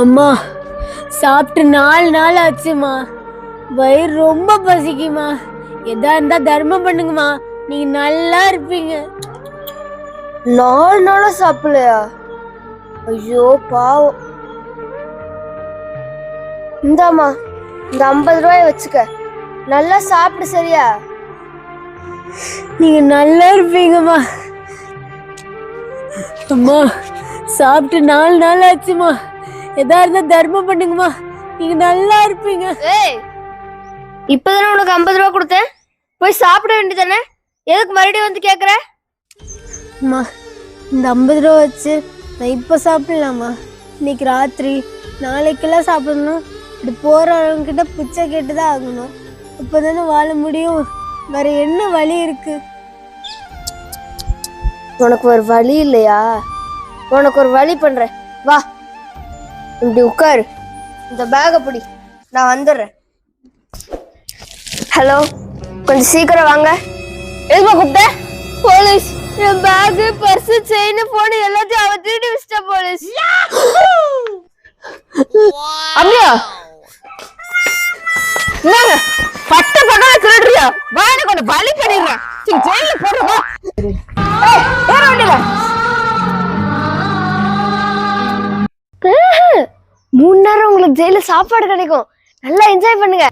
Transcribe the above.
அம்மா சாப்பிட்டு 4 நாள் ஆச்சுமா. வயிறு ரொம்ப பசிக்குமா. எதா இருந்தா தர்மம் பண்ணுங்கம்மா, நீங்க நல்லா இருப்பீங்க. 4 நாளா சாப்பிடலையா? ஐயோ பாவம். இந்தாம்மா, இந்த 50 ரூபாயை வச்சுக்க, நல்லா சாப்பிடு சரியா? நீங்க நல்லா இருப்பீங்கம்மா. அம்மா சாப்பிட்டு 4 நாள் ஆச்சுமா. எதா இருந்தா தர்மம் பண்ணுங்கம்மா, நீங்க நல்லா இருப்பீங்க. ஏய், இப்பதானே உனக்கு 50 ரூபா கொடுத்தேன், போய் சாப்பிட வேண்டியதானே, எதுக்கு மறுபடியும் வந்து கேக்குற? அம்மா இந்த 50 ரூபா வச்சு நான் இப்போ சாப்பிடலாமா? இன்னைக்கு ராத்திரி நாளைக்கெல்லாம் சாப்பிடணும். இப்படி போறவங்கிட்ட பிச்சை கேட்டுதான் ஆகணும். அப்பதானே வாழ முடியும். வேற என்ன வழி இருக்கு? உனக்கு ஒரு வழி இல்லையா? உனக்கு ஒரு வழி பண்றேன், வா. இப்படி உட்காரு, இந்த பேக பிடி, நான் வந்துடுறேன். ஹலோ, கொஞ்சம் சீக்கிரம் வாங்க. எதுமா கூப்பிட்ட? போலீஸ். என் பேக், பர்ஸ், செயின், போன் எல்லாத்தையும் அவ திருடி வச்சிட்டா போலீஸ். அப்படியா? என்னங்க பட்ட பக்கம் திருடுறியா? வா, எனக்கு ஒன்று பலி பண்ணிடுறேன். ஜெயில போடுறா. வேற வண்டியில 3 நேரம் உங்களுக்கு ஜெயில சாப்பாடு கிடைக்கும். நல்லா என்ஜாய் பண்ணுங்க.